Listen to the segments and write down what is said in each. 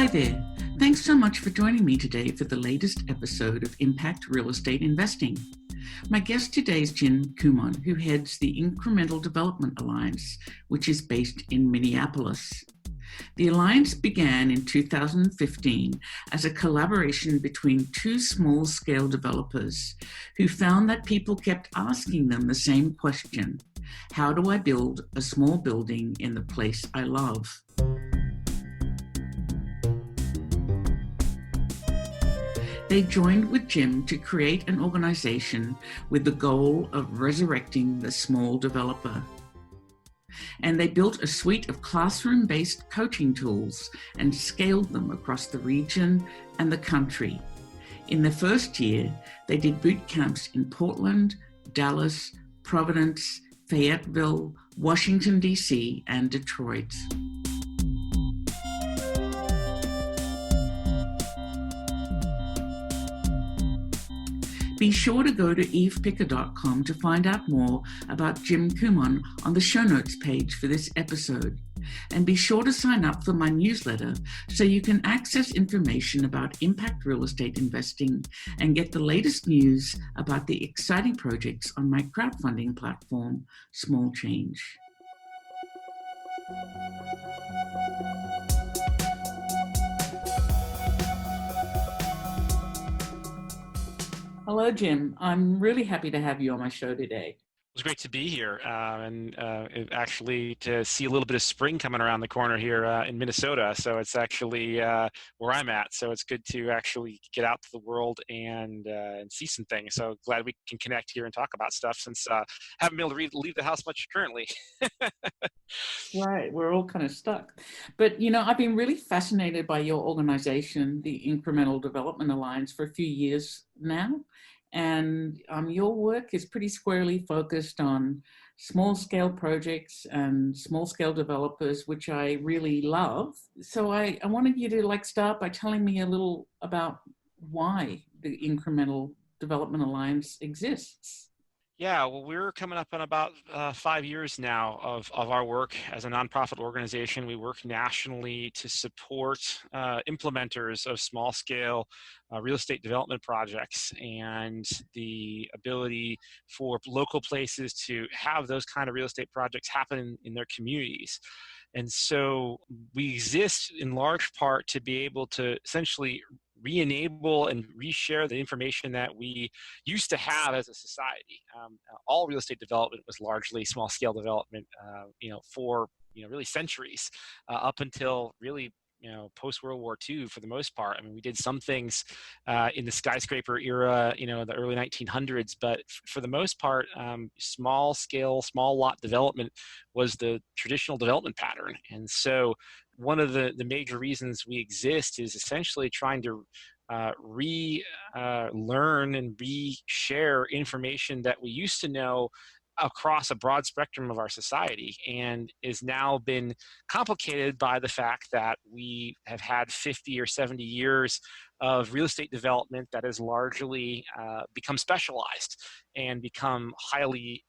Hi there. Thanks so much for joining me today for the latest episode of Impact Real Estate Investing. My guest today is Jim Kumon, who heads the Incremental Development Alliance, which is based in Minneapolis. The Alliance began in 2015 as a collaboration between two small-scale developers who found that people kept asking them the same question: how do I build a small building in the place I love? They joined with Jim to create an organization with the goal of resurrecting the small developer. And they built a suite of classroom-based coaching tools and scaled them across the region and the country. In the first year, they did bootcamps in Portland, Dallas, Providence, Fayetteville, Washington, D.C., and Detroit. Be sure to go to evepicker.com to find out more about Jim Kumon on the show notes page for this episode. And be sure to sign up for my newsletter so you can access information about impact real estate investing and get the latest news about the exciting projects on my crowdfunding platform, Small Change. Hello, Jim. I'm really happy to have you on my show today. It was great to be here and actually to see a little bit of spring coming around the corner here in Minnesota. So it's actually where I'm at. So it's good to actually get out to the world and see some things. So glad we can connect here and talk about stuff since I haven't been able to leave the house much currently. Right. We're all kind of stuck. But, I've been really fascinated by your organization, the Incremental Development Alliance, for a few years now. And your work is pretty squarely focused on small-scale projects and small-scale developers, which I really love. So I wanted you to start by telling me a little about why the Incremental Development Alliance exists. Yeah, well, we're coming up on about 5 years now of our work as a nonprofit organization. We work nationally to support implementers of small-scale real estate development projects and the ability for local places to have those kind of real estate projects happen in their communities. And so we exist in large part to be able to essentially re-enable and reshare the information that we used to have as a society. All real estate development was largely small-scale development, for really centuries, up until really post-World War II for the most part. I mean, we did some things in the skyscraper era, the early 1900s, but for the most part, small-scale, small-lot development was the traditional development pattern. And so one of the major reasons we exist is essentially trying to learn and re-share information that we used to know across a broad spectrum of our society, and is now been complicated by the fact that we have had 50 or 70 years of real estate development that has largely become specialized and become highly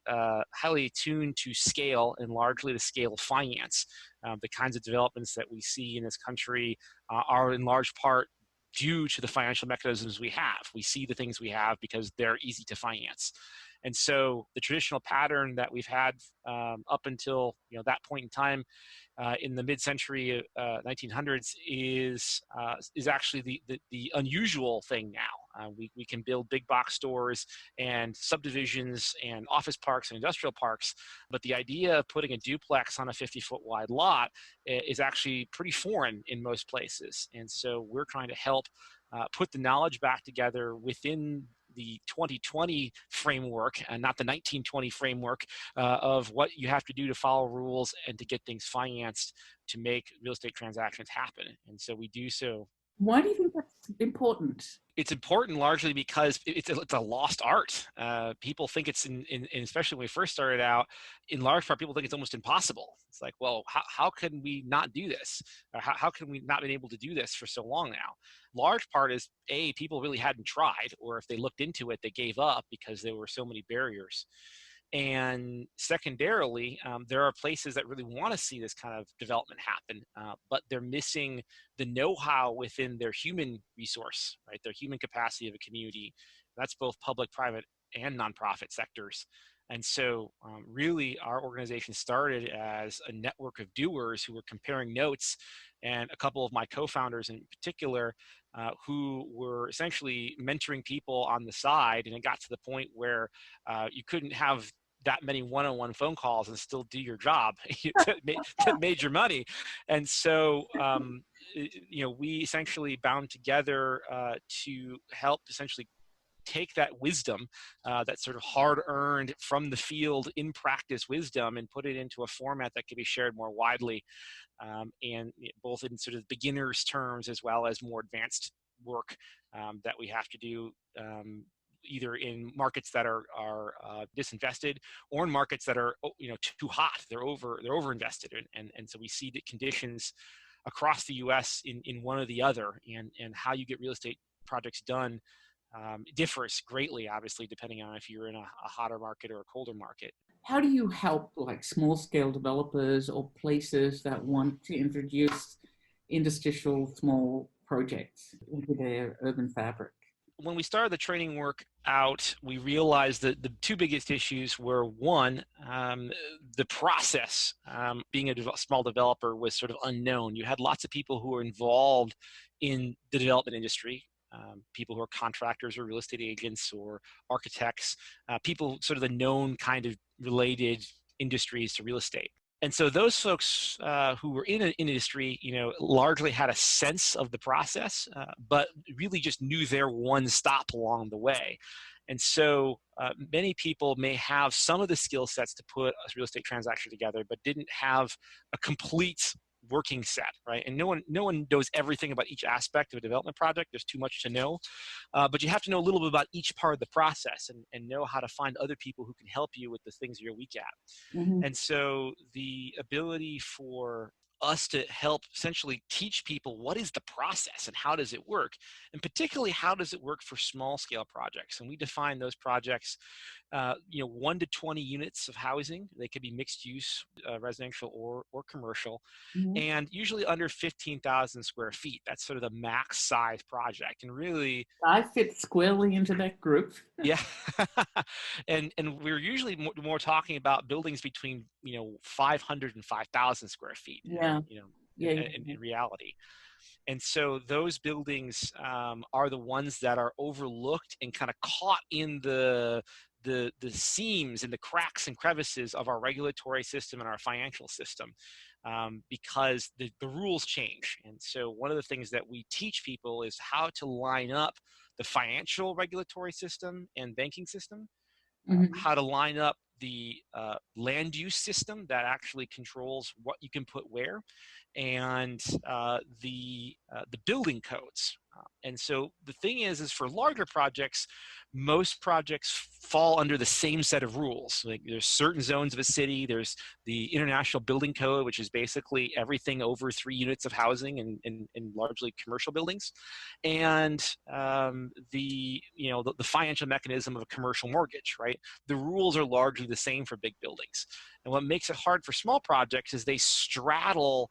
tuned to scale and largely the scale of finance. The kinds of developments that we see in this country are in large part due to the financial mechanisms we have. We see the things we have because they're easy to finance. And so the traditional pattern that we've had up until that point in time in the mid-century 1900s is actually the unusual thing now. We can build big box stores and subdivisions and office parks and industrial parks, but the idea of putting a duplex on a 50-foot wide lot is actually pretty foreign in most places. And so we're trying to help put the knowledge back together within the 2020 framework and not the 1920 framework of what you have to do to follow rules and to get things financed to make real estate transactions happen. And so we do so. Why do you think that's important? It's important largely because it's a lost art. People think it's, especially when we first started out, in large part, people think it's almost impossible. It's like, well, how can we not do this? Or how can we not been able to do this for so long now? Large part is, people really hadn't tried, or if they looked into it, they gave up because there were so many barriers. And secondarily, there are places that really want to see this kind of development happen, but they're missing the know-how within their human resource, right? Their human capacity of a community. That's both public, private, and nonprofit sectors. And so really our organization started as a network of doers who were comparing notes, and a couple of my co-founders in particular who were essentially mentoring people on the side. And it got to the point where you couldn't have that many one-on-one phone calls and still do your job that made your money. And so we essentially bound together to help essentially take that wisdom, that sort of hard-earned from the field in practice wisdom, and put it into a format that can be shared more widely, and both in sort of beginners terms as well as more advanced work that we have to do, either in markets that are disinvested, or in markets that are too hot. They're overinvested, and so we see the conditions across the U.S. in one or the other, and how you get real estate projects done differs greatly, obviously, depending on if you're in a hotter market or a colder market. How do you help like small scale developers or places that want to introduce interstitial small projects into their urban fabric? When we started the training work out, we realized that the two biggest issues were, one, the process. Being a small developer was sort of unknown. You had lots of people who were involved in the development industry, people who are contractors or real estate agents or architects, people sort of the known kind of related industries to real estate. And so those folks who were in an industry, largely had a sense of the process, but really just knew their one stop along the way. And so many people may have some of the skill sets to put a real estate transaction together, but didn't have a complete working set, right? And no one knows everything about each aspect of a development project. There's too much to know, but you have to know a little bit about each part of the process, and know how to find other people who can help you with the things you're weak at. Mm-hmm. And so the ability for us to help essentially teach people what is the process and how does it work, and particularly how does it work for small scale projects. And we define those projects 1 to 20 units of housing. They could be mixed use, residential or commercial, Mm-hmm. and usually under 15,000 square feet. That's sort of the max size project. And really, I fit squarely into that group. yeah. and we're usually more talking about buildings between 500 and 5,000 square feet. Yeah. In reality. And so those buildings are the ones that are overlooked and kind of caught in the seams and the cracks and crevices of our regulatory system and our financial system, because the rules change. And so one of the things that we teach people is how to line up the financial regulatory system and banking system, how to line up the land use system that actually controls what you can put where, and the building codes. And so the thing is for larger projects, most projects fall under the same set of rules. Like there's certain zones of a city. There's the International Building Code, which is basically everything over 3 units of housing in largely commercial buildings, and the financial mechanism of a commercial mortgage. Right, the rules are largely the same for big buildings. And what makes it hard for small projects is they straddle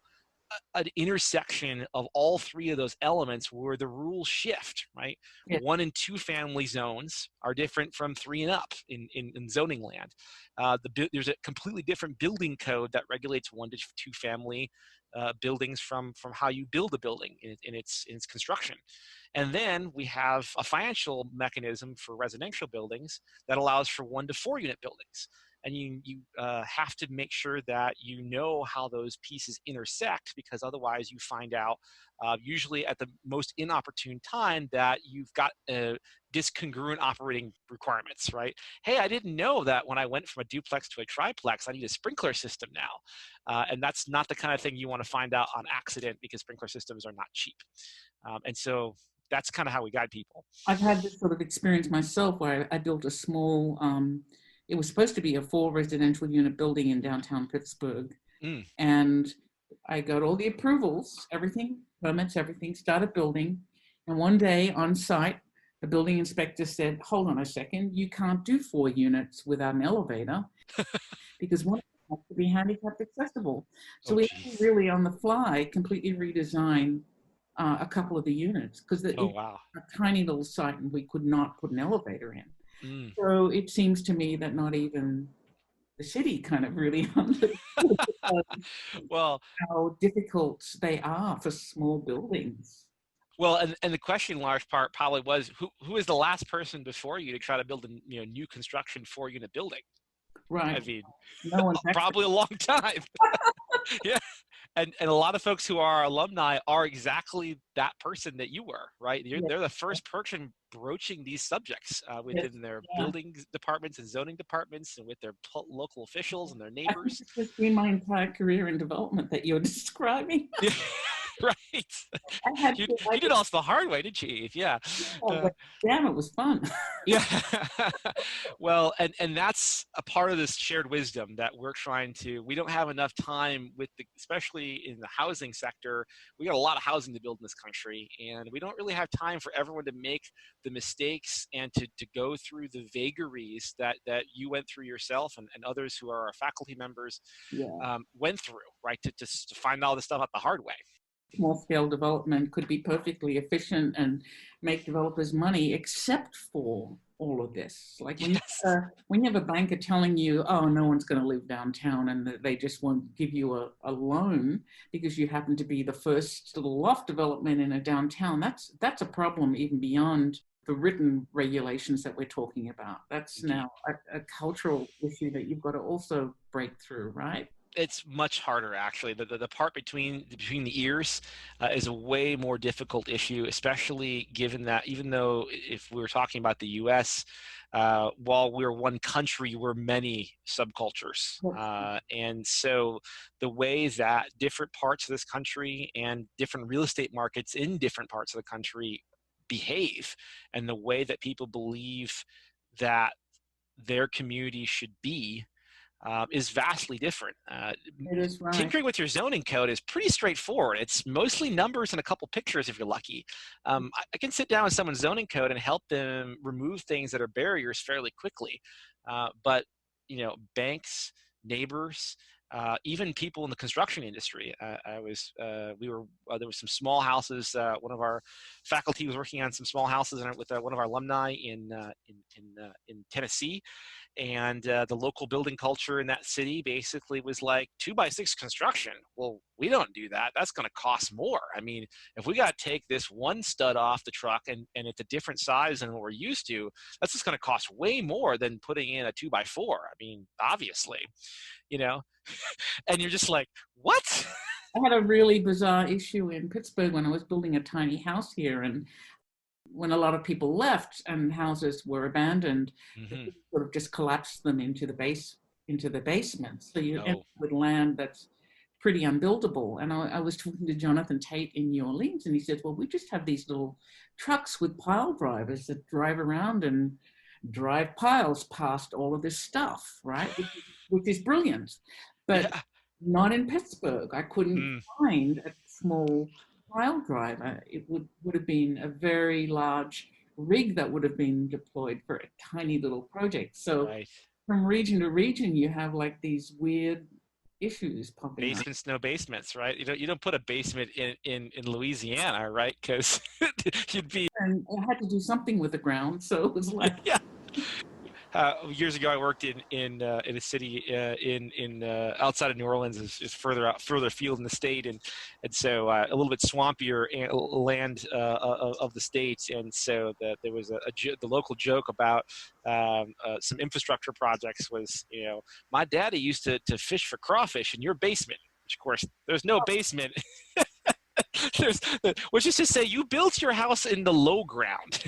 an intersection of all 3 of those elements where the rules shift, right? Yeah. 1 and 2 family zones are different from 3 and up in zoning land. There's a completely different building code that regulates 1 to 2 family buildings from how you build a building in its construction. And then we have a financial mechanism for residential buildings that allows for 1 to 4 unit buildings. And you have to make sure that you know how those pieces intersect, because otherwise you find out, usually at the most inopportune time, that you've got discongruent operating requirements, right? Hey, I didn't know that when I went from a duplex to a triplex, I need a sprinkler system now. And that's not the kind of thing you want to find out on accident, because sprinkler systems are not cheap. And so that's kind of how we guide people. I've had this sort of experience myself where I built a small, it was supposed to be a 4 residential unit building in downtown Pittsburgh. And I got all the approvals, everything, permits, everything, started building. And one day on site, the building inspector said, hold on a second, you can't do 4 units without an elevator because one has to be handicapped accessible. So Oh, we had to geez. really on the fly completely redesign a couple of the units because Oh, it's wow. a tiny little site and we could not put an elevator in. Mm. So it seems to me that not even the city kind of really understood Well, how difficult they are for small buildings. well, and the question in large part probably was who is the last person before you to try to build a new construction 4-unit building? I Right. mean, No one's actually. probably a long time. Yeah. And a lot of folks who are alumni are exactly that person that you were, right? Yes, They're the first person broaching these subjects yes, within their yeah. building departments and zoning departments and with their local officials and their I think neighbors. it's just been my entire career in development that you're describing. Yeah, right. I had You to, you did all this the hard way, didn't you, Eve? Yeah. Uh, but damn, it was fun. Yeah. Well, and that's a part of this shared wisdom that we're trying to, we don't have enough time with the, especially in the housing sector, we got a lot of housing to build in this country, and we don't really have time for everyone to make the mistakes and to go through the vagaries that you went through yourself and others who are our faculty members Yeah. went through, right? To find all this stuff out the hard way. Small scale development could be perfectly efficient and make developers money, except for all of this. Like Yes. when you have a banker telling you, oh, no one's going to live downtown and they just won't give you a loan because you happen to be the first little loft development in a downtown, that's a problem even beyond the written regulations that we're talking about. That's Indeed. now a cultural issue that you've got to also break through, right? It's much harder, actually. The part between the ears is a way more difficult issue, especially given that even though if we were talking about the U.S., while we're one country, we're many subcultures, and so the way that different parts of this country and different real estate markets in different parts of the country behave, and the way that people believe that their community should be is vastly different. It is right. Tinkering with your zoning code is pretty straightforward. It's mostly numbers and a couple pictures if you're lucky. I can sit down with someone's zoning code and help them remove things that are barriers fairly quickly. But banks, neighbors, even people in the construction industry. There was some small houses. One of our faculty was working on some small houses with one of our alumni in Tennessee, and the local building culture in that city basically was like 2x6 construction. Well, we don't do that. That's going to cost more. I mean, if we got to take this one stud off the truck and it's a different size than what we're used to, that's just going to cost way more than putting in a 2x4. I mean, obviously, and you're just like, what? I had a really bizarre issue in Pittsburgh when I was building a tiny house here, and when a lot of people left and houses were abandoned, Mm-hmm. sort of just collapsed them into the basement. So you end up with land that's pretty unbuildable. And I was talking to Jonathan Tate in New Orleans, and he said, well, we just have these little trucks with pile drivers that drive around and drive piles past all of this stuff, right? Which is brilliant. But not in Pittsburgh. I couldn't find a small pile driver. It would have been a very large rig that would have been deployed for a tiny little project. So from region to region, you have like these weird issues popping up. Basements, no basements, right? You don't put a basement in Louisiana, right? Because you'd be. And I had to do something with the ground, so it was like. Yeah. Years ago, I worked in a city in outside of New Orleans, is further afield in the state, and so a little bit swampier land of the states, and so there was the local joke about some infrastructure projects was, my daddy used to fish for crawfish in your basement, which of course there's no basement. Which is to say, you built your house in the low ground.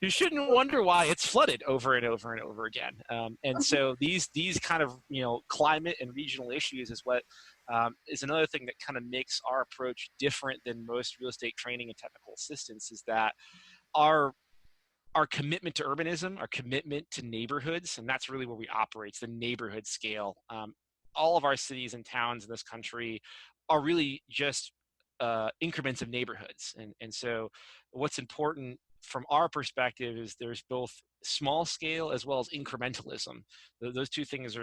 You shouldn't wonder why it's flooded over and over and over again. And so these kind of climate and regional issues is what is another thing that kind of makes our approach different than most real estate training and technical assistance, is that our commitment to urbanism, our commitment to neighborhoods, and that's really where we operate, it's the neighborhood scale. All of our cities and towns in this country are really just increments of neighborhoods. And so what's important from our perspective is there's both small scale as well as incrementalism. Those two things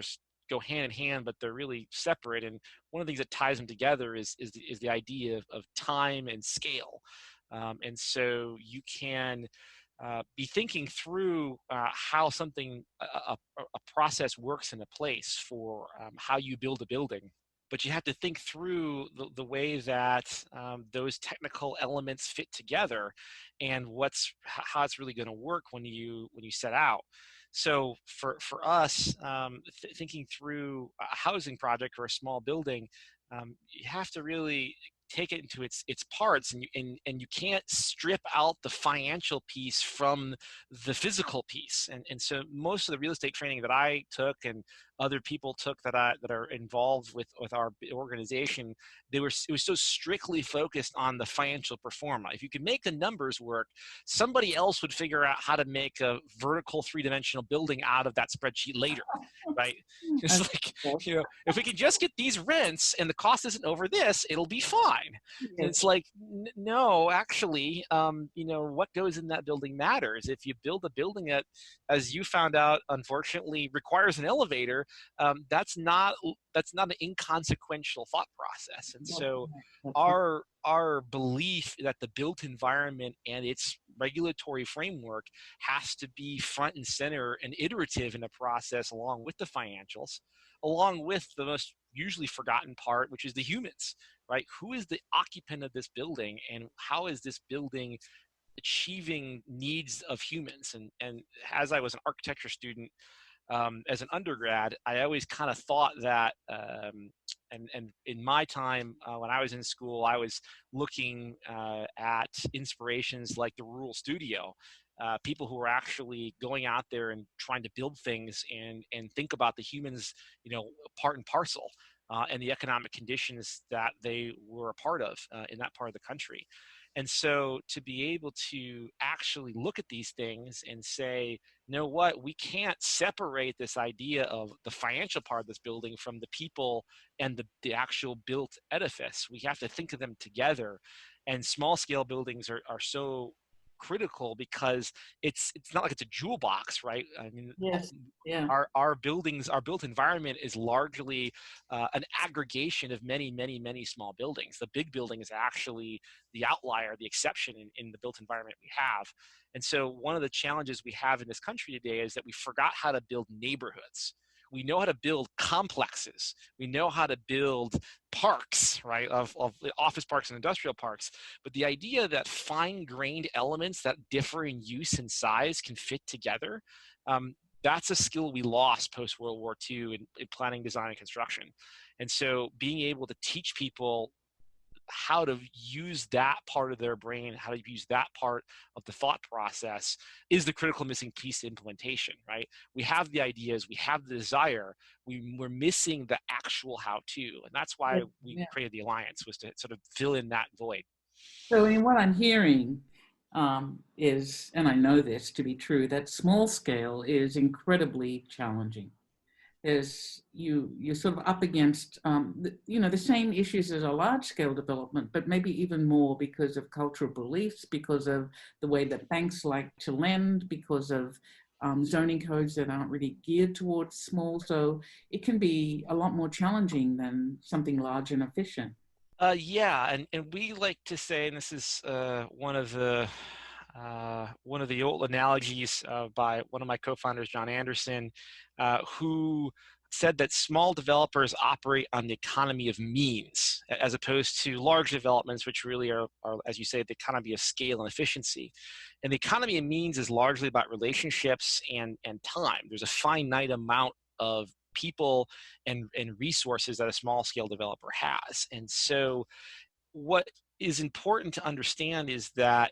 go hand in hand, but they're really separate. And one of the things that ties them together is the idea of time and scale. And so you can be thinking through how a process works in a place for how you build a building. But you have to think through the way that those technical elements fit together, and how it's really going to work when you set out. So for us, thinking through a housing project or a small building, you have to really take it into its parts, and you can't strip out the financial piece from the physical piece. And so most of the real estate training that I took and other people took that are involved with our organization, it was so strictly focused on the financial performance. If you could make the numbers work, somebody else would figure out how to make a vertical 3-dimensional building out of that spreadsheet later, right? It's like, if we could just get these rents and the cost isn't over this, it'll be fine. And it's like, no, actually, what goes in that building matters. If you build a building that, as you found out, unfortunately requires an elevator, that's not an inconsequential thought process. And so our belief that the built environment and its regulatory framework has to be front and center and iterative in the process, along with the financials, along with the most usually forgotten part, which is the humans, right? Who is the occupant of this building, and how is this building achieving needs of humans? And as I was an architecture student, as an undergrad, I always kind of thought that, and in my time when I was in school, I was looking at inspirations like the Rural Studio, people who were actually going out there and trying to build things and think about the humans, part and parcel, and the economic conditions that they were a part of in that part of the country. And so to be able to actually look at these things and say, you know what, we can't separate this idea of the financial part of this building from the people and the actual built edifice. We have to think of them together. And small scale buildings are so critical because it's not like it's a jewel box, right? I mean, yes, yeah, our buildings, our built environment is largely an aggregation of many, many, many small buildings. The big building is actually the outlier, the exception in the built environment we have. And so one of the challenges we have in this country today is that we forgot how to build neighborhoods. We know how to build complexes. We know how to build parks, right, of office parks and industrial parks. But the idea that fine-grained elements that differ in use and size can fit together, that's a skill we lost post-World War II in planning, design, and construction. And so being able to teach people how to use that part of their brain, how to use that part of the thought process is the critical missing piece to implementation, right? We have the ideas, we have the desire, we're missing the actual how-to. And that's why we created the Alliance, was to sort of fill in that void. So in what I'm hearing is, and I know this to be true, that small scale is incredibly challenging. Is you're sort of up against the same issues as a large scale development, but maybe even more because of cultural beliefs, because of the way that banks like to lend, because of zoning codes that aren't really geared towards small. So it can be a lot more challenging than something large and efficient. Yeah, and we like to say, and this is one of the old analogies by one of my co-founders, John Anderson, who said that small developers operate on the economy of means, as opposed to large developments, which really are, as you say, the economy of scale and efficiency. And the economy of means is largely about relationships and time. There's a finite amount of people and resources that a small scale developer has. And so what is important to understand is that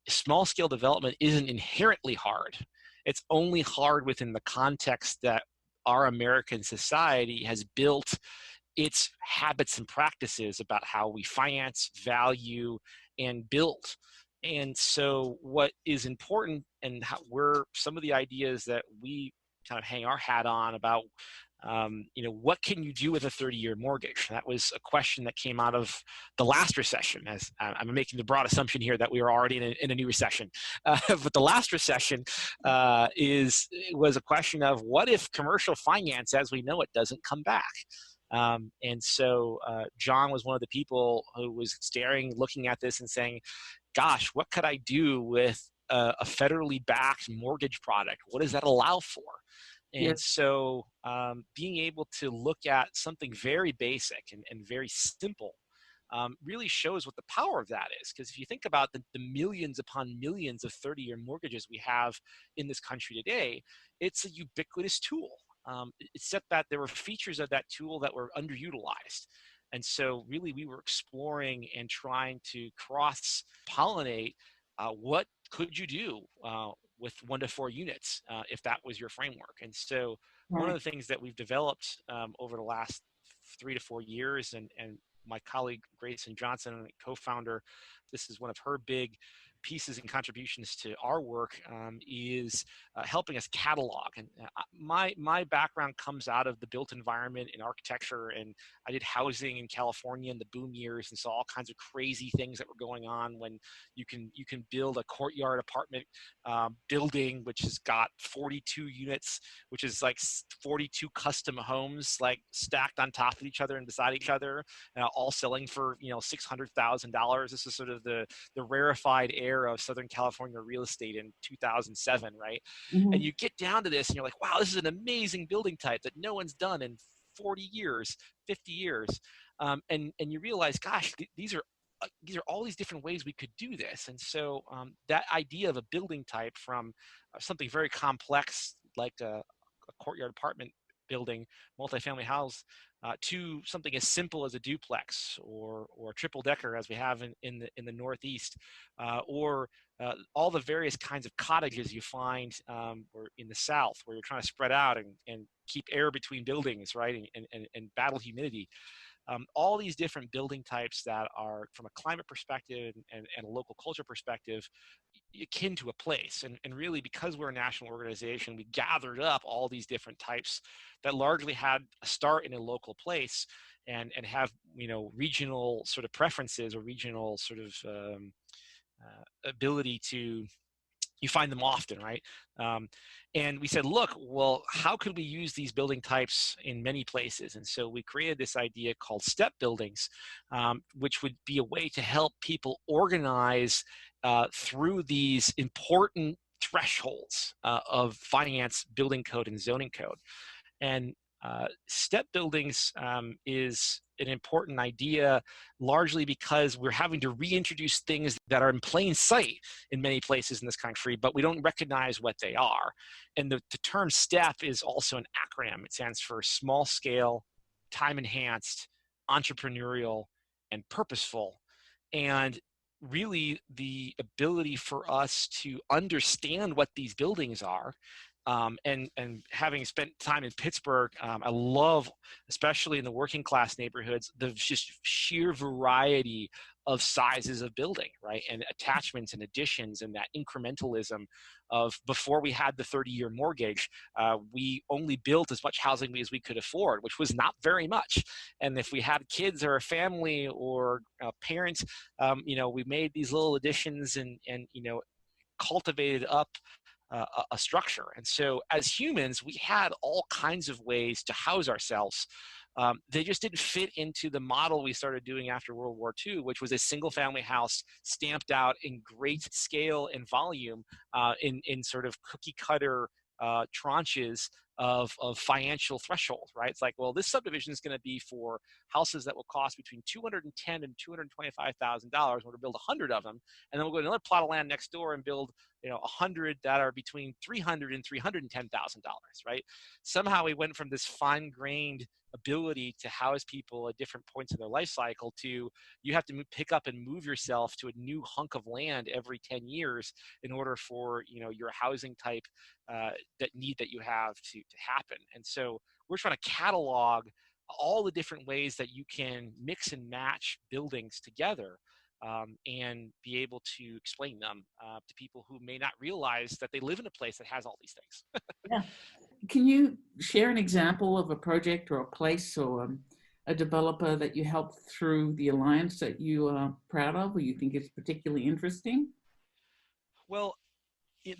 small scale development isn't inherently hard. It's only hard within the context that our American society has built its habits and practices about how we finance, value, and build. And so what is important, and some of the ideas that we kind of hang our hat on about what can you do with a 30-year mortgage? That was a question that came out of the last recession. As I'm making the broad assumption here that we were already in a new recession, but the last recession was a question of what if commercial finance, as we know it, doesn't come back. And so John was one of the people who was looking at this and saying, gosh, what could I do with a federally backed mortgage product? What does that allow for? And Yes. so being able to look at something very basic and very simple really shows what the power of that is. Because if you think about the millions upon millions of 30-year mortgages we have in this country today, it's a ubiquitous tool. Except that there were features of that tool that were underutilized. And so really we were exploring and trying to cross-pollinate what could you do with 1 to 4 units if that was your framework. And so one of Right. the things that we've developed over the last 3 to 4 years, and my colleague Grayson Johnson, co-founder, this is one of her big pieces and contributions to our work, is helping us catalog. And my background comes out of the built environment in architecture, and I did housing in California in the boom years and saw all kinds of crazy things that were going on when you can build a courtyard apartment building which has got 42 units, which is like 42 custom homes like stacked on top of each other and beside each other, all selling for $600,000. This is sort of the rarefied air of Southern California real estate in 2007, right? And Mm-hmm. you get down to this and you're like, wow, this is an amazing building type that no one's done in 40 years, 50 years. And you realize, gosh, these are all these different ways we could do this. And so that idea of a building type from something very complex like a courtyard apartment building, multifamily house, to something as simple as a duplex or a triple decker as we have in the Northeast, or all the various kinds of cottages you find or in the South where you're trying to spread out and keep air between buildings, right, and battle humidity. All these different building types that are, from a climate perspective and a local culture perspective, akin to a place. And really, because we're a national organization, we gathered up all these different types that largely had a start in a local place and have regional sort of preferences or regional sort of ability to, you find them often, right? And we said, look, well, how could we use these building types in many places? And so we created this idea called step buildings, which would be a way to help people organize through these important thresholds of finance, building code, and zoning code. And step buildings is an important idea largely because we're having to reintroduce things that are in plain sight in many places in this country, but we don't recognize what they are. And the term STEP is also an acronym. It stands for small scale, time enhanced, entrepreneurial, and purposeful. And really the ability for us to understand what these buildings are, and having spent time in Pittsburgh, I love, especially in the working class neighborhoods, the just sheer variety of sizes of building, right? And attachments and additions and that incrementalism of, before we had the 30-year mortgage, we only built as much housing as we could afford, which was not very much. And if we had kids or a family or parents, we made these little additions and cultivated up a structure. And so as humans, we had all kinds of ways to house ourselves. They just didn't fit into the model we started doing after World War II, which was a single family house stamped out in great scale and volume, in sort of cookie cutter tranches of financial threshold, right? It's like, well, this subdivision is going to be for houses that will cost between $210,000 and $225,000. We're going to build 100 of them, and then we'll go to another plot of land next door and build 100 that are between $300,000 and $310,000, right? Somehow we went from this fine-grained ability to house people at different points of their life cycle to, you have to pick up and move yourself to a new hunk of land every 10 years in order for your housing type that you have to happen. And so we're trying to catalog all the different ways that you can mix and match buildings together, and be able to explain them to people who may not realize that they live in a place that has all these things. Yeah. Can you share an example of a project or a place or a developer that you helped through the alliance that you are proud of or you think is particularly interesting? Well,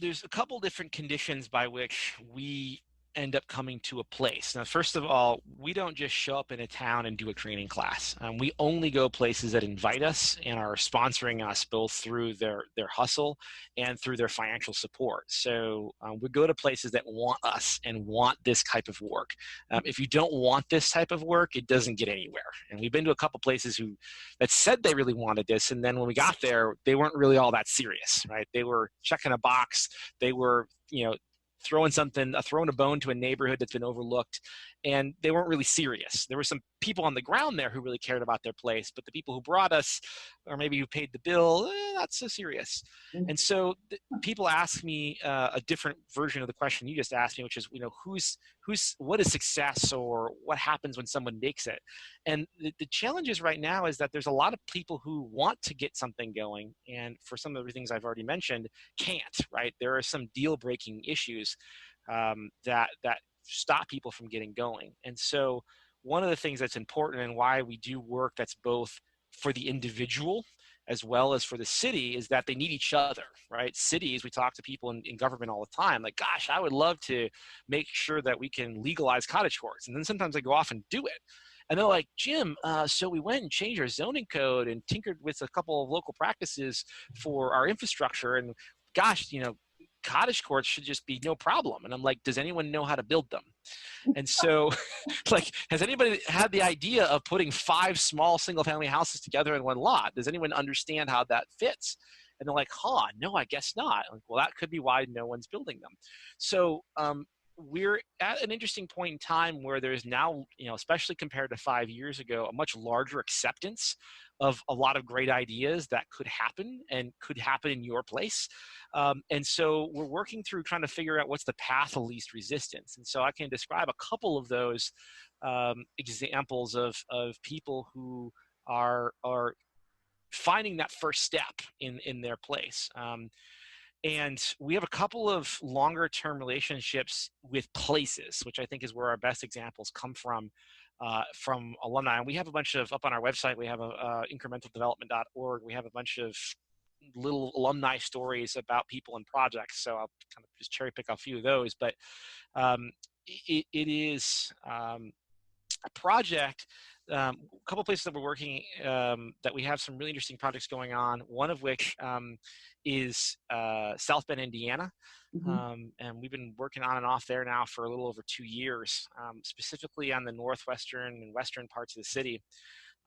there's a couple different conditions by which we end up coming to a place. Now, first of all, we don't just show up in a town and do a training class. We only go places that invite us and are sponsoring us both through their hustle and through their financial support. So we go to places that want us and want this type of work. If you don't want this type of work, it doesn't get anywhere. And we've been to a couple places that said they really wanted this, and then when we got there, they weren't really all that serious, right? They were checking a box. They were, throwing a bone to a neighborhood that's been overlooked, and they weren't really serious. There were some people on the ground there who really cared about their place, but the people who brought us, or maybe who paid the bill, not so serious. And so people ask me a different version of the question you just asked me, which is, what is success, or what happens when someone makes it? And the challenge is right now is that there's a lot of people who want to get something going, and for some of the things I've already mentioned, can't, right? There are some deal-breaking issues that stop people from getting going. And so one of the things that's important and why we do work that's both for the individual as well as for the city is that they need each other, right? Cities, we talk to people in government all the time, like, gosh, I would love to make sure that we can legalize cottage courts. And then sometimes I go off and do it. And they're like, Jim, so we went and changed our zoning code and tinkered with a couple of local practices for our infrastructure. And gosh, cottage courts should just be no problem. And I'm like, does anyone know how to build them? And so like, has anybody had the idea of putting 5 small single family houses together in one lot? Does anyone understand how that fits? And they're like, no, I guess not. I'm like, well, that could be why no one's building them. So we're at an interesting point in time where there's now, especially compared to 5 years ago, a much larger acceptance of a lot of great ideas that could happen and could happen in your place. And so we're working through trying to figure out what's the path of least resistance. And so I can describe a couple of those examples of people who are finding that first step in their place. And we have a couple of longer term relationships with places, which I think is where our best examples come from alumni. And we have a bunch of, up on our website, we have incrementaldevelopment.org. We have a bunch of little alumni stories about people and projects. So I'll kind of just cherry pick a few of those. But it is a project, a couple of places that we're working, that we have some really interesting projects going on, one of which is South Bend, Indiana. And we've been working on and off there now for a little over 2 years, specifically on the northwestern and western parts of the city.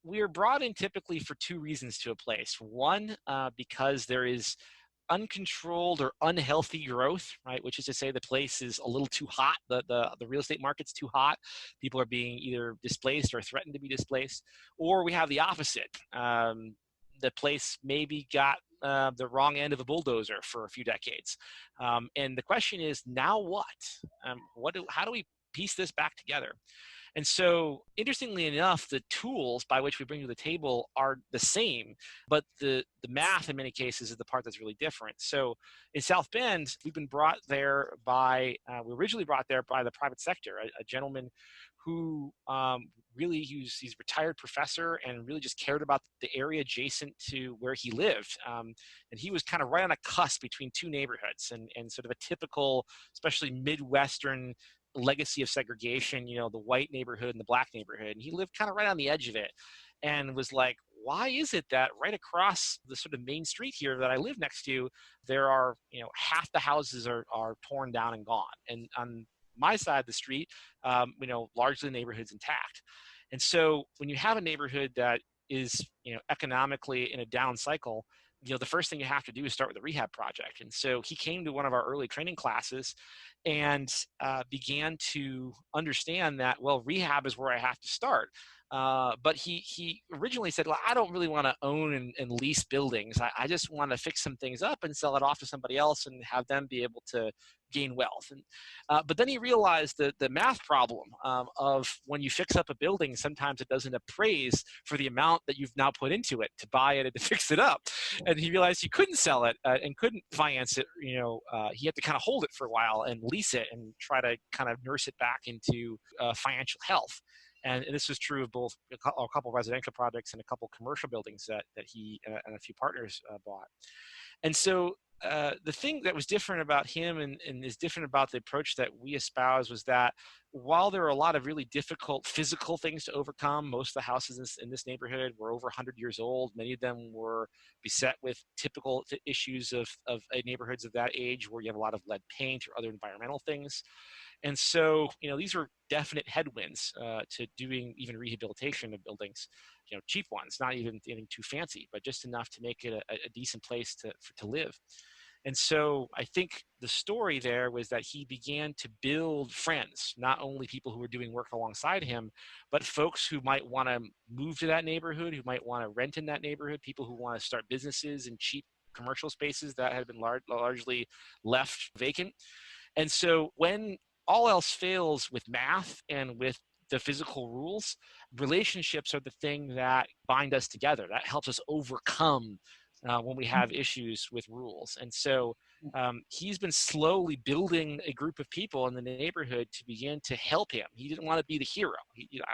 We are brought in typically for 2 reasons to a place. One, because there is uncontrolled or unhealthy growth, right? Which is to say the place is a little too hot. The real estate market's too hot. People are being either displaced or threatened to be displaced. Or we have the opposite. The place maybe got the wrong end of a bulldozer for a few decades. And the question is, now what? How do we piece this back together? And so, interestingly enough, the tools by which we bring to the table are the same, but the math in many cases is the part that's really different. So in South Bend, we've been brought there by, we originally brought there by the private sector, a gentleman who he's a retired professor and really just cared about the area adjacent to where he lived. And he was kind of right on a cusp between 2 neighborhoods and sort of a typical, especially Midwestern legacy of segregation, the white neighborhood and the black neighborhood. And he lived kind of right on the edge of it and was like, why is it that right across the sort of main street here that I live next to, there are, half the houses are torn down and gone. And on my side of the street, largely the neighborhood's intact. And so when you have a neighborhood that is, economically in a down cycle, the first thing you have to do is start with a rehab project. And so he came to one of our early training classes and began to understand that, well, rehab is where I have to start. But he originally said, well, I don't really want to own and lease buildings. I just want to fix some things up and sell it off to somebody else and have them be able to gain wealth. But then he realized the math problem of when you fix up a building, sometimes it doesn't appraise for the amount that you've now put into it to buy it and to fix it up. And he realized he couldn't sell it and couldn't finance it. He had to kind of hold it for a while and lease it and try to kind of nurse it back into financial health. And this was true of both a couple of residential projects and a couple of commercial buildings that he and a few partners bought. And so the thing that was different about him and is different about the approach that we espouse was that while there are a lot of really difficult physical things to overcome, most of the houses in this neighborhood were over 100 years old. Many of them were beset with typical issues of neighborhoods of that age where you have a lot of lead paint or other environmental things. And so, these are definite headwinds to doing even rehabilitation of buildings, cheap ones, not even anything too fancy, but just enough to make it a decent place to live. And so I think the story there was that he began to build friends, not only people who were doing work alongside him, but folks who might want to move to that neighborhood, who might want to rent in that neighborhood, people who want to start businesses in cheap commercial spaces that had been largely left vacant. And so when all else fails with math and with the physical rules, relationships are the thing that bind us together. That helps us overcome when we have issues with rules. And so he's been slowly building a group of people in the neighborhood to begin to help him. He didn't want to be the hero.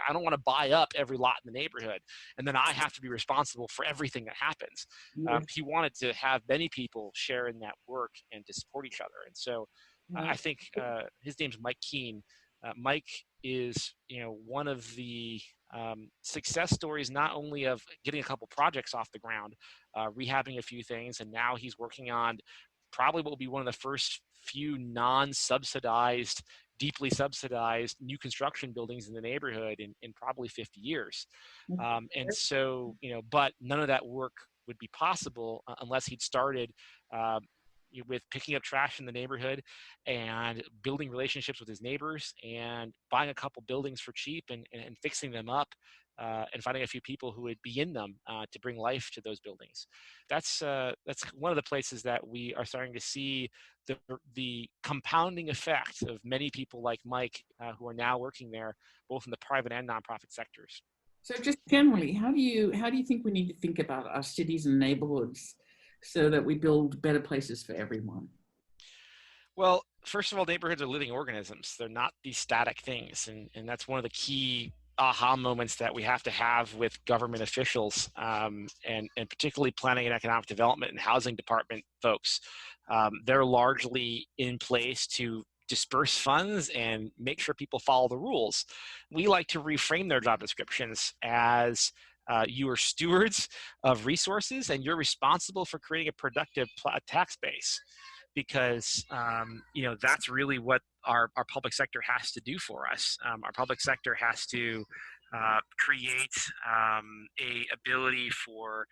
I don't want to buy up every lot in the neighborhood, and then I have to be responsible for everything that happens. He wanted to have many people share in that work and to support each other. And so I think his name's Mike Keene. Mike is, one of the success stories, not only of getting a couple projects off the ground, rehabbing a few things, and now he's working on probably what will be one of the first few non-subsidized, deeply subsidized new construction buildings in the neighborhood in probably 50 years. And so, but none of that work would be possible unless he'd started with picking up trash in the neighborhood and building relationships with his neighbors and buying a couple buildings for cheap and fixing them up and finding a few people who would be in them to bring life to those buildings. That's one of the places that we are starting to see the compounding effect of many people like Mike who are now working there, both in the private and nonprofit sectors. So just generally, how do you think we need to think about our cities and neighborhoods so that we build better places for everyone? Well, first of all, neighborhoods are living organisms. They're not these static things. And that's one of the key aha moments that we have to have with government officials and particularly planning and economic development and housing department folks. They're largely in place to disperse funds and make sure people follow the rules. We like to reframe their job descriptions as you are stewards of resources and you're responsible for creating a productive tax base, because that's really what our public sector has to do for us. Our public sector has to create a ability for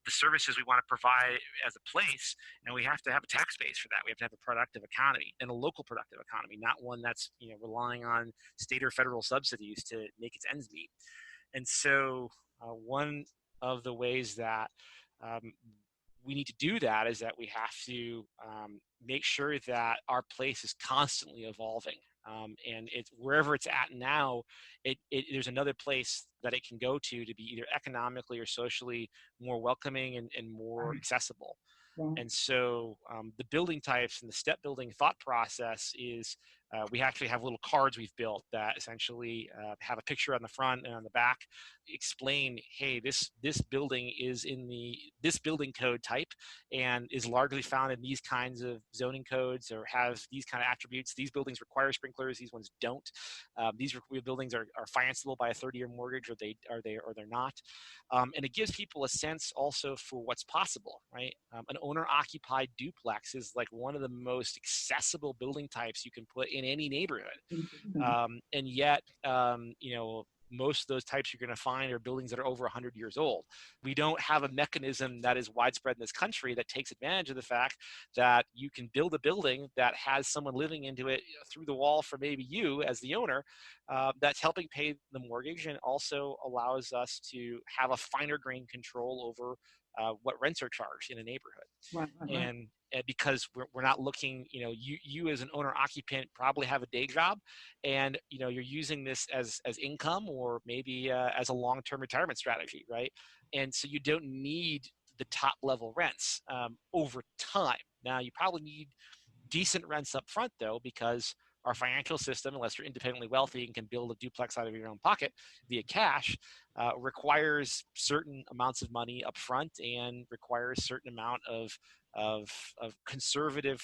the services we want to provide as a place, and we have to have a tax base for that. We have to have a productive economy and a local productive economy, not one that's relying on state or federal subsidies to make its ends meet. And so one of the ways that we need to do that is that we have to make sure that our place is constantly evolving. And it's wherever it's at now, there's another place that it can go to be either economically or socially more welcoming and more accessible. And so the building types and the step building thought process is we actually have little cards we've built that essentially have a picture on the front and on the back, explain, hey, this building is in this building code type and is largely found in these kinds of zoning codes or have these kind of attributes. These buildings require sprinklers, these ones don't. These buildings are financeable by a 30-year mortgage, or they're not. And it gives people a sense also for what's possible, right? An owner-occupied duplex is like one of the most accessible building types you can put in any neighborhood. And yet, most of those types you're going to find are buildings that are over 100 years old. We don't have a mechanism that is widespread in this country that takes advantage of the fact that you can build a building that has someone living into it through the wall for maybe you as the owner, that's helping pay the mortgage and also allows us to have a finer grain control over what rents are charged in a neighborhood. Right. And because we're not looking, you as an owner occupant probably have a day job, and you're using this as income or maybe as a long-term retirement strategy, right? And so you don't need the top level rents over time. Now you probably need decent rents up front though, because our financial system, unless you're independently wealthy and can build a duplex out of your own pocket via cash, requires certain amounts of money up front and requires certain amount of conservative,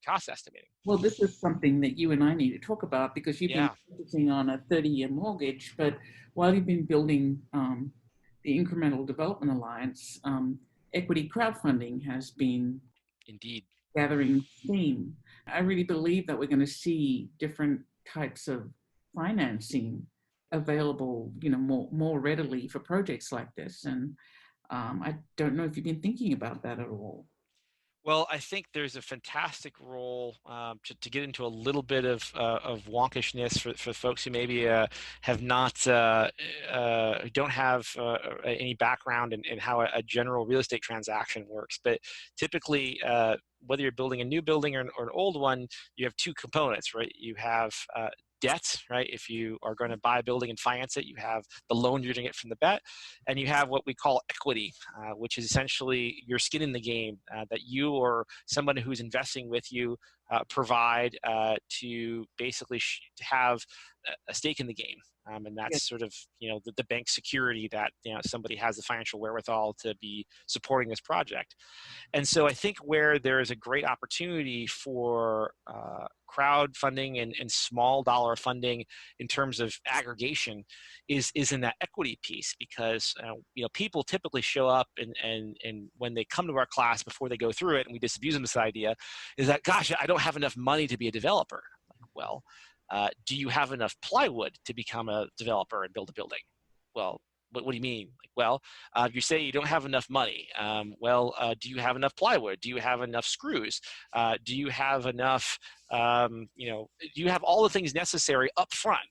cost estimating. Well, this is something that you and I need to talk about because you've been Yeah, focusing on a 30-year mortgage, but while you've been building the Incremental Development Alliance, equity crowdfunding has been indeed. gathering steam. I really believe that we're going to see different types of financing available, more readily for projects like this. And I don't know if you've been thinking about that at all. Well, I think there's a fantastic role to get into a little bit of wonkishness for folks who maybe have not don't have any background in how a general real estate transaction works. But typically, whether you're building a new building or an old one, you have two components, right? You have debt, right? If you are going to buy a building and finance it, you have the loan you're going to get from the bet, and you have what we call equity, which is essentially your skin in the game that you or someone who's investing with you provide to basically to have a stake in the game. And Yes. that's sort of the bank security that somebody has the financial wherewithal to be supporting this project. And so I think where there is a great opportunity for crowdfunding and small dollar funding in terms of aggregation is in that equity piece, because people typically show up and when they come to our class before they go through it, and we disabuse them this idea, is that, gosh, I don't have enough money to be a developer. Like, well, do you have enough plywood to become a developer and build a building? Well, what do you mean? Like, well, you say you don't have enough money. Do you have enough plywood? Do you have enough screws? Do you have enough, do you have all the things necessary up front?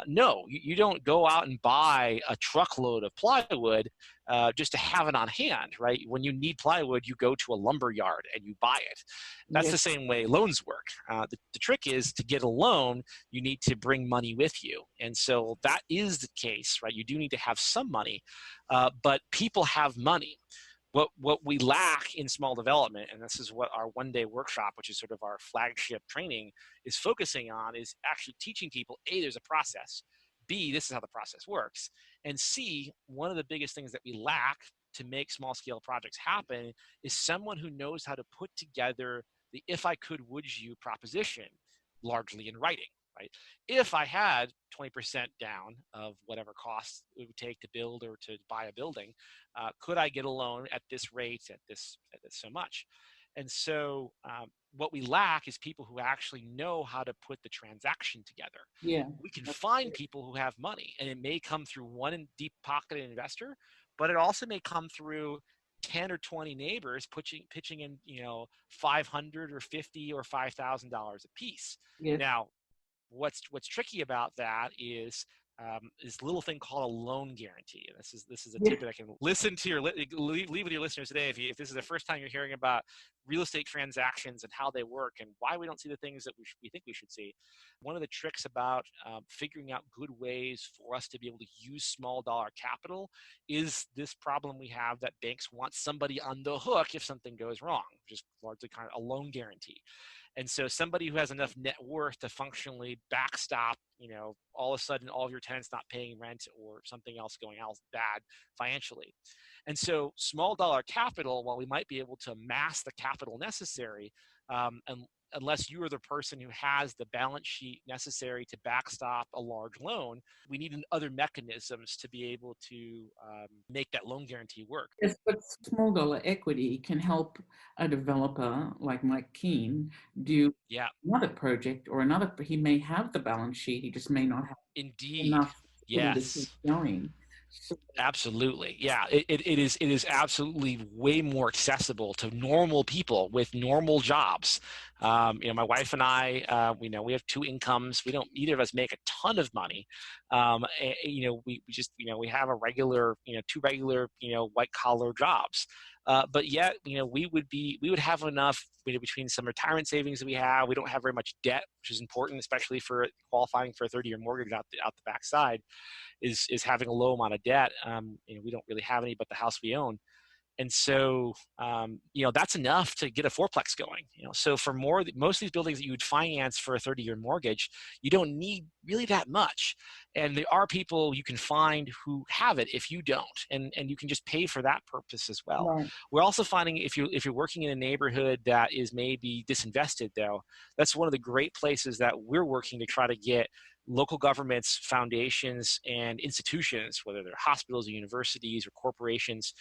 No, you don't go out and buy a truckload of plywood just to have it on hand, right? When you need plywood, you go to a lumber yard and you buy it. That's Yes. the same way loans work. The trick is, to get a loan, you need to bring money with you. And so that is the case, right? You do need to have some money, but people have money. What we lack in small development, and this is what our one-day workshop, which is sort of our flagship training, is focusing on, is actually teaching people, A, there's a process, B, this is how the process works, and C, one of the biggest things that we lack to make small-scale projects happen is someone who knows how to put together the if I could, would you proposition, largely in writing. Right? If I had 20% down of whatever cost it would take to build or to buy a building, could I get a loan at this rate, at this so much? And so what we lack is people who actually know how to put the transaction together. Yeah. We can find people who have money, and it may come through one deep-pocketed investor, but it also may come through 10 or 20 neighbors pitching in, $500 or $50 or $5,000 a piece. Yes. Now, what's tricky about that is this little thing called a loan guarantee. And this is a Yeah. tidbit I can listen to your leave with your listeners today. If this is the first time you're hearing about real estate transactions and how they work and why we don't see the things that we think we should see, one of the tricks about figuring out good ways for us to be able to use small dollar capital is this problem we have that banks want somebody on the hook if something goes wrong, which is largely kind of a loan guarantee. And so somebody who has enough net worth to functionally backstop, all of a sudden all of your tenants not paying rent or something else going out bad financially. And so small dollar capital, while we might be able to amass the capital necessary, and unless you are the person who has the balance sheet necessary to backstop a large loan, we need other mechanisms to be able to make that loan guarantee work. Yes, but small dollar equity can help a developer like Mike Keene do Yeah, another project or another. He may have the balance sheet, he just may not have indeed. enough getting this Yes. going. So, Absolutely. Yeah, it is absolutely way more accessible to normal people with normal jobs. My wife and I, we have two incomes. We don't, either of us make a ton of money. We just, we have a regular, two regular, white collar jobs. But yet, we would have enough, between some retirement savings that we have. We don't have very much debt, which is important, especially for qualifying for a 30-year mortgage out the backside. Is having a low amount of debt. We don't really have any but the house we own. And so, that's enough to get a fourplex going. So for most of these buildings that you would finance for a 30-year mortgage, you don't need really that much. And there are people you can find who have it if you don't, and you can just pay for that purpose as well. right. We're also finding if you're working in a neighborhood that is maybe disinvested, though, that's one of the great places that we're working to try to get local governments, foundations, and institutions, whether they're hospitals or universities or corporations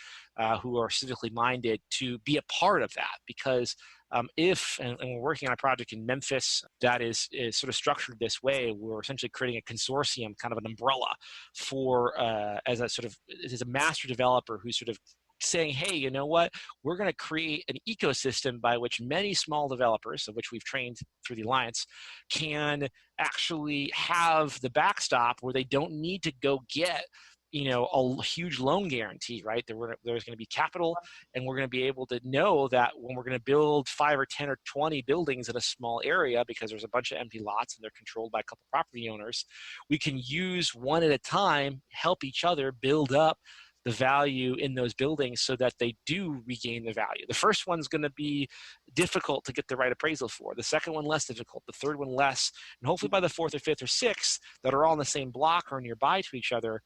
who are civically minded, to be a part of that. Because and we're working on a project in Memphis that is sort of structured this way, we're essentially creating a consortium, kind of an umbrella for as a master developer who's sort of saying, hey, you know what, we're going to create an ecosystem by which many small developers, of which we've trained through the Alliance, can actually have the backstop where they don't need to go get a huge loan guarantee, right? There's going to be capital, and we're going to be able to know that when we're going to build 5 or 10 or 20 buildings in a small area, because there's a bunch of empty lots and they're controlled by a couple property owners, we can use one at a time, help each other build up the value in those buildings so that they do regain the value. The first one's going to be difficult to get the right appraisal for. The second one less difficult. The third one less. And hopefully by the fourth or fifth or sixth that are all in the same block or nearby to each other,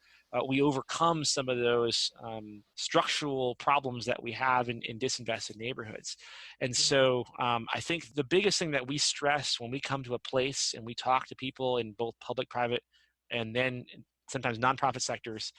we overcome some of those structural problems that we have in disinvested neighborhoods. And so I think the biggest thing that we stress when we come to a place and we talk to people in both public, private, and then sometimes nonprofit sectors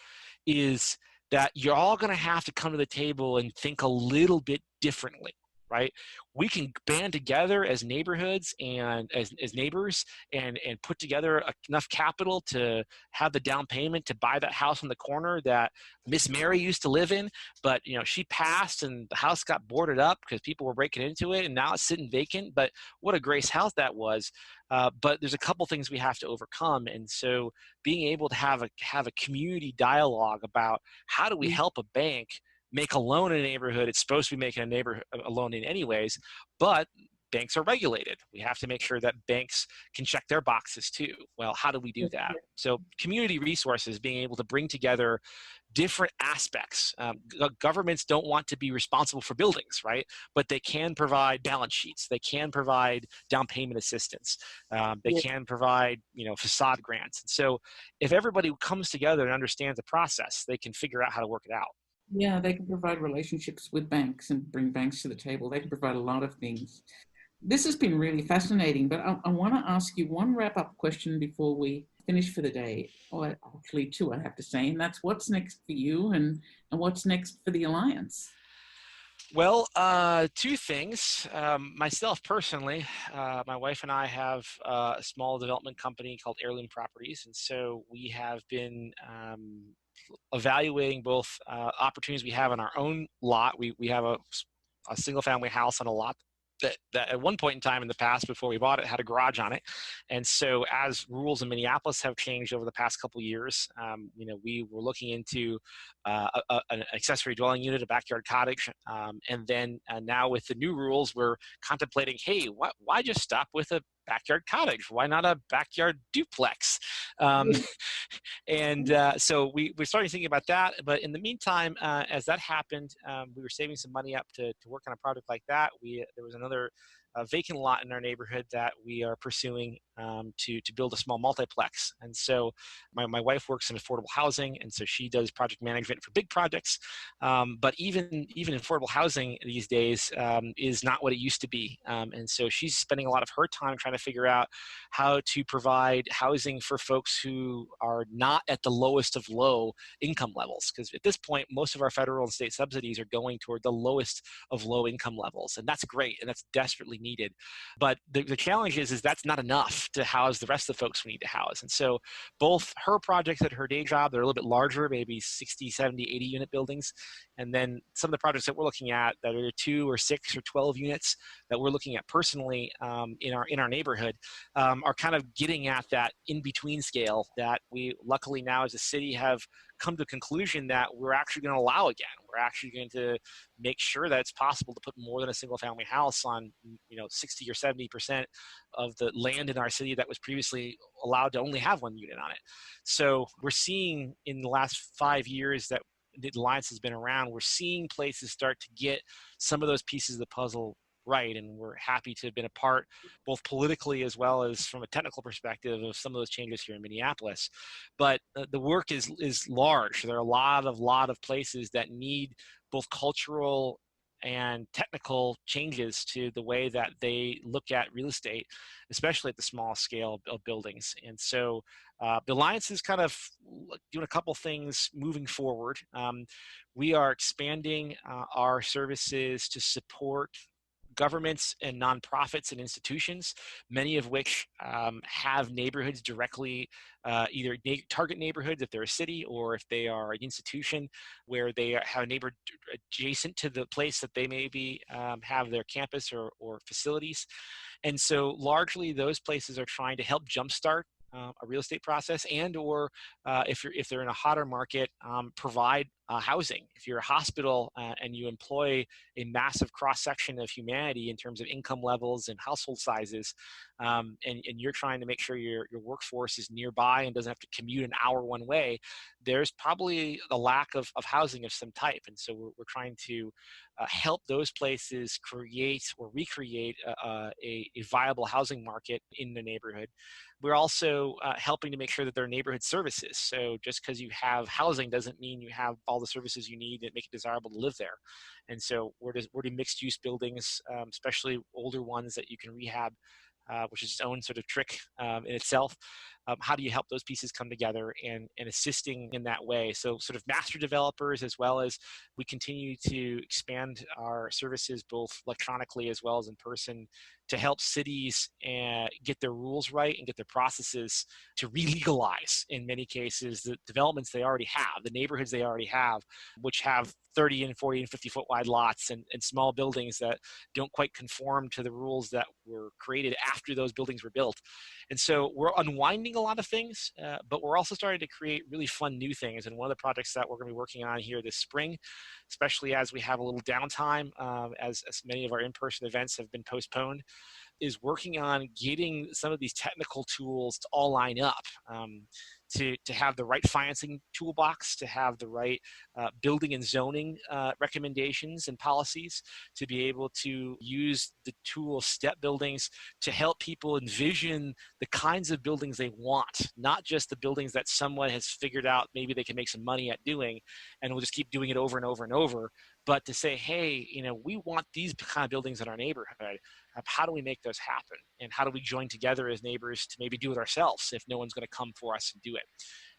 is that you're all going to have to come to the table and think a little bit differently, right? We can band together as neighborhoods and as neighbors and put together enough capital to have the down payment to buy that house on the corner that Miss Mary used to live in, but she passed and the house got boarded up because people were breaking into it, and now it's sitting vacant. But what a grace house that was. But there's a couple things we have to overcome, and so being able to have a community dialogue about how do we help a bank make a loan in a neighborhood it's supposed to be making a loan in anyways, but banks are regulated. We have to make sure that banks can check their boxes too. Well, how do we do that? So community resources, being able to bring together different aspects. Governments don't want to be responsible for buildings, right? But they can provide balance sheets. They can provide down payment assistance. They can provide, facade grants. And so if everybody comes together and understands the process, they can figure out how to work it out. Yeah, they can provide relationships with banks and bring banks to the table. They can provide a lot of things. This has been really fascinating, but I want to ask you one wrap-up question before we finish for the day. Or actually two, I have to say, and that's what's next for you and what's next for the Alliance? Well, two things. Myself personally, my wife and I have a small development company called Heirloom Properties, and so we have been evaluating both opportunities we have on our own lot. We have a single family house on a lot that at one point in time in the past, before we bought it, had a garage on it. And so as rules in Minneapolis have changed over the past couple of years, we were looking into an accessory dwelling unit, a backyard cottage. And then now with the new rules, we're contemplating, hey, why just stop with a backyard cottage? Why not a backyard duplex? So we're starting thinking about that. But in the meantime, as that happened, we were saving some money up to work on a project like that. There was another vacant lot in our neighborhood that we are pursuing to build a small multiplex. And so my wife works in affordable housing, and so she does project management for big projects. But even affordable housing these days is not what it used to be. And so she's spending a lot of her time trying to figure out how to provide housing for folks who are not at the lowest of low income levels. Because at this point, most of our federal and state subsidies are going toward the lowest of low income levels. And that's great, and that's desperately needed. But the challenge is that's not enough. enough to house the rest of the folks we need to house. And so both her projects at her day job, they're a little bit larger, maybe 60, 70, 80 unit buildings. And then some of the projects that we're looking at that are 2 or 6 or 12 units that we're looking at personally in our neighborhood are kind of getting at that in-between scale that we luckily now as a city have come to the conclusion that we're actually going to allow again. We're actually going to make sure that it's possible to put more than a single family house on 60 or 70% of the land in our city that was previously allowed to only have one unit on it. So we're seeing in the last 5 years that the Alliance has been around, we're seeing places start to get some of those pieces of the puzzle right, and we're happy to have been a part both politically as well as from a technical perspective of some of those changes here in Minneapolis. But the work is large. There are a lot of places that need both cultural and technical changes to the way that they look at real estate, especially at the small scale of buildings. And so the Alliance is kind of doing a couple things moving forward. We are expanding our services to support governments and nonprofits and institutions, many of which have neighborhoods directly, either target neighborhoods if they're a city, or if they are an institution where they have a neighborhood adjacent to the place that they maybe have their campus or facilities. And so largely those places are trying to help jumpstart a real estate process, and or if they're in a hotter market, provide housing. If you're a hospital and you employ a massive cross-section of humanity in terms of income levels and household sizes, and you're trying to make sure your workforce is nearby and doesn't have to commute an hour one way, there's probably a lack of housing of some type. And so we're trying to help those places create or recreate a viable housing market in the neighborhood. We're also helping to make sure that there are neighborhood services. So just because you have housing doesn't mean you have all the services you need that make it desirable to live there. And so we're doing mixed use buildings, especially older ones that you can rehab, which is its own sort of trick in itself. How do you help those pieces come together and assisting in that way? So sort of master developers, as well as we continue to expand our services both electronically as well as in person to help cities get their rules right and get their processes to re-legalize, in many cases, the developments they already have, the neighborhoods they already have, which have 30 and 40 and 50 foot wide lots and small buildings that don't quite conform to the rules that were created after those buildings were built. And so we're unwinding a lot of things, but we're also starting to create really fun new things. And one of the projects that we're going to be working on here this spring, especially as we have a little downtime, as many of our in-person events have been postponed, is working on getting some of these technical tools to all line up, to have the right financing toolbox, to have the right building and zoning recommendations and policies, to be able to use the tool of step buildings to help people envision the kinds of buildings they want, not just the buildings that someone has figured out maybe they can make some money at doing and will just keep doing it over and over and over, but to say, hey, we want these kind of buildings in our neighborhood. How do we make those happen? And how do we join together as neighbors to maybe do it ourselves if no one's going to come for us and do it?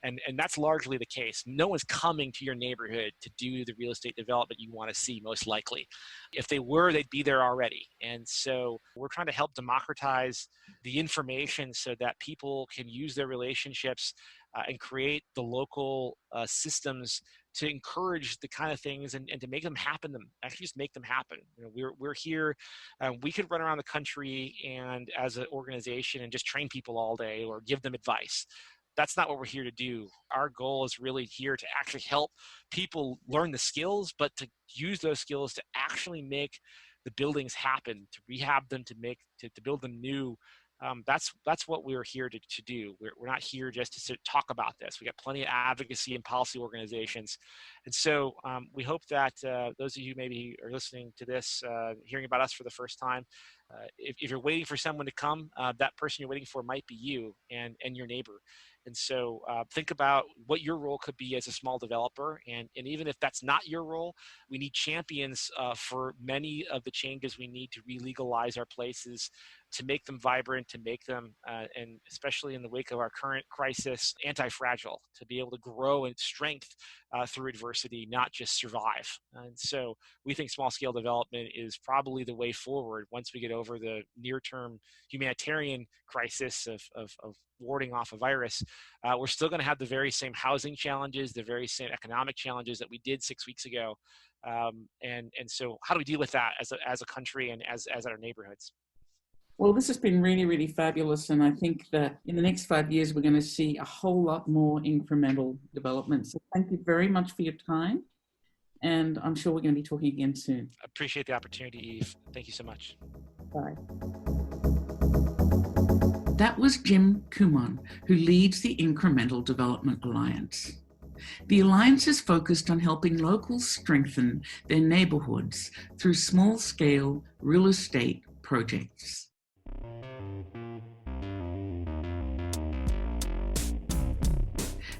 And that's largely the case. No one's coming to your neighborhood to do the real estate development you want to see, most likely. If they were, they'd be there already. And so we're trying to help democratize the information so that people can use their relationships and create the local systems to encourage the kind of things and to make them happen, actually just make them happen. We're here, we could run around the country and as an organization and just train people all day or give them advice. That's not what we're here to do. Our goal is really here to actually help people learn the skills, but to use those skills to actually make the buildings happen, to rehab them, to build them new. That's what we're here to do. We're not here just to talk about this. We got plenty of advocacy and policy organizations. And so we hope that those of you maybe are listening to this, hearing about us for the first time, if you're waiting for someone to come, that person you're waiting for might be you and your neighbor. And so think about what your role could be as a small developer. And even if that's not your role, we need champions for many of the changes we need to re-legalize our places, to make them vibrant, to make them, and especially in the wake of our current crisis, anti-fragile, to be able to grow in strength through adversity, not just survive. And so we think small scale development is probably the way forward once we get over over the near-term humanitarian crisis of warding off a virus, we're still going to have the very same housing challenges, the very same economic challenges that we did 6 weeks ago. And so how do we deal with that as a country and as our neighborhoods? Well, this has been really, really fabulous. And I think that in the next 5 years, we're going to see a whole lot more incremental development. So thank you very much for your time. And I'm sure we're going to be talking again soon. Appreciate the opportunity, Eve. Thank you so much. Bye. That was Jim Kumon, who leads the Incremental Development Alliance. The Alliance is focused on helping locals strengthen their neighborhoods through small-scale real estate projects.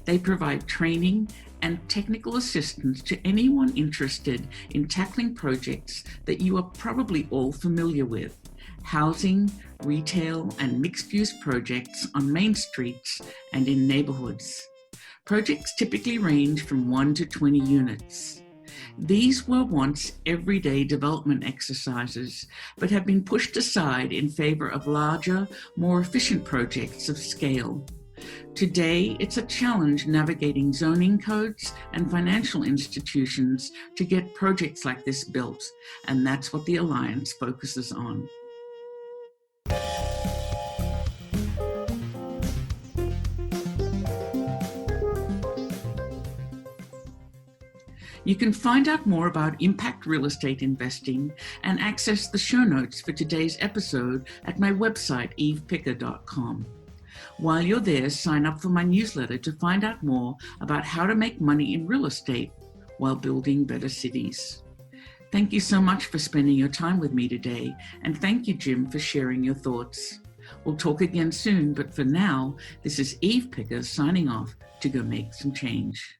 They provide training and technical assistance to anyone interested in tackling projects that you are probably all familiar with: housing, retail, and mixed-use projects on main streets and in neighborhoods. Projects typically range from 1 to 20 units. These were once everyday development exercises, but have been pushed aside in favor of larger, more efficient projects of scale. Today, it's a challenge navigating zoning codes and financial institutions to get projects like this built, and that's what the Alliance focuses on. You can find out more about impact real estate investing and access the show notes for today's episode at my website, evepicker.com. While you're there, sign up for my newsletter to find out more about how to make money in real estate while building better cities. Thank you so much for spending your time with me today, and thank you, Jim, for sharing your thoughts. We'll talk again soon, but for now, this is Eve Picker signing off to go make some change.